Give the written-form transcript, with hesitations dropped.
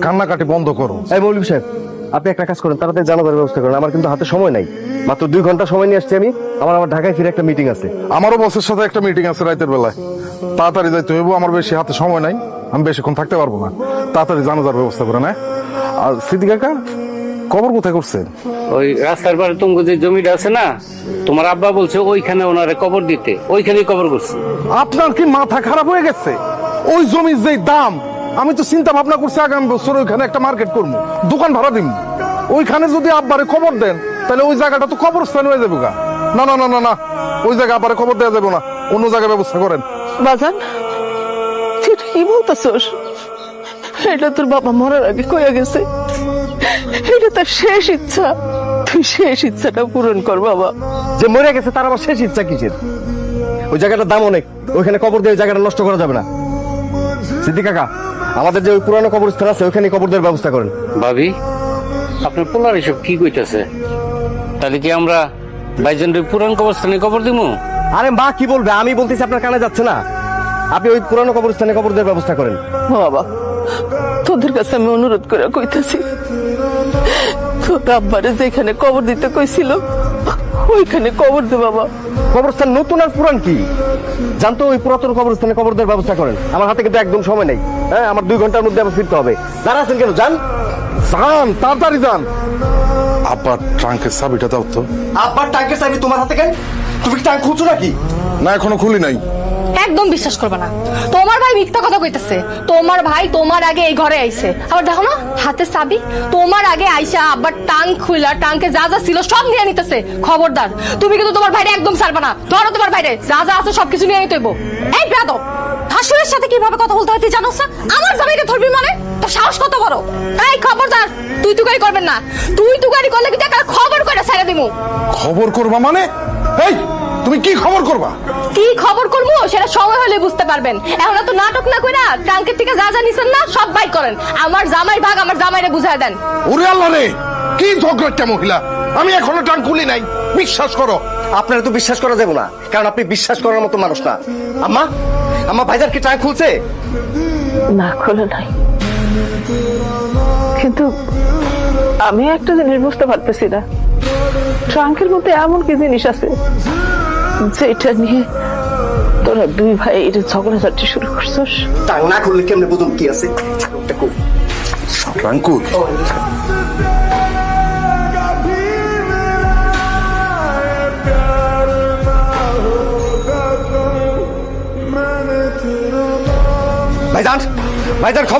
কান্নাকাটি বন্ধ করো। এই মৌলভী সাহেব, আপনি একটা কাজ করেন, তাড়াতাড়ি জানাজার ব্যবস্থা করেন। আমার কিন্তু হাতে সময় নাই, মাত্র 2 ঘন্টা সময় নিয়ে আসছি আমি। আমার ঢাকায় ফিরে একটা মিটিং আছে। আমারও বসের সাথে একটা মিটিং আছে রাতের বেলায়, তাড়াতাড়ি যাইতে হইব। আমার বেশি হাতে সময় নাই, আমি বেশিক্ষণ থাকতে পারবো না। তাড়াতাড়ি জানাজার ব্যবস্থা করেন। হ্যাঁ, আর সিদ্দিক কাকা কবর কোথায় করছেন? ওই রাস্তার পারে তুঙ্গ যে জমিটা আছে না, তোমার আব্বা বলছে ওইখানে ওনারে কবর দিতে, ওইখানেই কবর করছে। আপনার কি মাথা খারাপ হয়ে গেছে? ওই জমির যে দাম, আমি তো চিন্তা ভাবনা করছি আগামী বছর ওইখানে একটা মার্কেট করবো, দোকান ভাড়া দিব। ওইখানে যদি আব্বারে খবর দেন তাহলে ওই জায়গাটা তো কবরস্থান হয়ে যাবে। না না না না না, ওই জায়গায় আব্বারে খবর দেওয়া যাবে না, অন্য জায়গায় ব্যবস্থা করেন। বাজান, তুই কি বলতেছস? এটা তোর বাবা মরার আগে কইয়া গেছে, এটা তার শেষ ইচ্ছা। তুই শেষ ইচ্ছাটা পূরণ কর বাবা। যে মরে গেছে তার আবার শেষ ইচ্ছা কিসের? ওই জায়গাটার দাম অনেক, ওইখানে কবর দিয়ে ওই জায়গাটা নষ্ট করা যাবে না। সিদ্দিক কাকা, আমাদের যে ওই পুরানো কবরস্থান আছে ওইখানে কবর দেওয়ার ব্যবস্থা করেন। ভাবি, আপনার পোলার এসব কি কইতাছে? তাহলে কি আমরা ভাইজানের পুরান কবরস্থানে কবর দিব? আরে মা কি বলবে, আমি বলতেছি আপনার কানে যাচ্ছে না। আপনি ওই পুরানো কবরস্থানে কবর দেওয়ার ব্যবস্থা করেন। বাবা, তোদের কাছে আমি অনুরোধ করে কইতাছি, তোর আব্বারে যেখানে কবর দিতে কইছিল ওইখানে কবর দে বাবা। কবরস্থান নতুন আর পুরান কি জানতো? ওই পুরাতন কবরস্থানে কবর দেওয়ার ব্যবস্থা করেন। আমার হাতে কিন্তু একদম সময় নেই। হ্যাঁ, আমার 2 ঘন্টার মধ্যে আবার ফিরতে হবে। দাঁড়া আছেন কেন? যান যান, তাড়াতাড়ি যান। আব্বার ট্রাঙ্কের চাবিটা দাও তো। আব্বার ট্যাঙ্কের চাবি তোমার হাতে কেন? তুমি কি ট্যাঙ্ক খুঁজছো নাকি? না, এখনো খুলি নাই। একদম বিশ্বাস করবে না, তোমার ভাই মিথ্যা কথা কইতেছে। তোমার ভাই তোমার আগে এই ঘরে আইছে, আবার দেখো না হাতে চাবি। তোমার আগে আইসা আবার টাঙ্ক খুইলা টাঙ্কে যা যা ছিল সব নিয়ে নিতেছে। খবরদার, তুমি কিন্তু তোমার ভাইরে একদম ছাড়বে না। ধরো তোমার ভাইরে, যা যা আছে সবকিছু নিয়ে নিতে হইব। এই বেয়াদব, ভাসুরের সাথে কিভাবে কথা বলতে হয় তুই জানোস না? আমার জামাইকে ধরবি মানে? তোর সাহস কত বড়? এই খবরদার, তুই তুকারি করবেন না। তুই তুকারি করলে কিন্তু একটা খবর করে ছেড়ে দিমু। খবর করবা মানে? এই তুমি কি খবর করবা? কি খবর করবো সেটা সময় হলে বুঝতে পারবেন। এখন তো নাটক না কইরা ট্রাঙ্কের থেকে যা যা নিছেন না সব বাইক করেন। আমার জামাই ভাগ আমার জামাইরে বুঝায় দেন। ওরে আল্লাহ রে, কি ঝগড়াটা মহিলা! আমি এখনো ট্রাঙ্ক খুলি নাই, বিশ্বাস করো। আপনারা তো বিশ্বাস করা যাবে না, কারণ আপনি বিশ্বাস করার মতো মানুষ না। আম্মা, আম্মা ভাইজান কি ট্রাঙ্ক খুলছে? না, খোলে নাই, কিন্তু আমি একটা জিনিস বুঝতে পারতেছি না। ট্রাঙ্কের মধ্যে এমন কি জিনিস আছে যেটা নিয়ে তোরা 2 ভাই এটা ঝগড়াঝাটি শুরু করছস? ট্রাঙ্ক না খুললে কেমনে বুঝুন কি আছে? ট্রাঙ্ক খুল। ভাইজান, ভাইজান খবর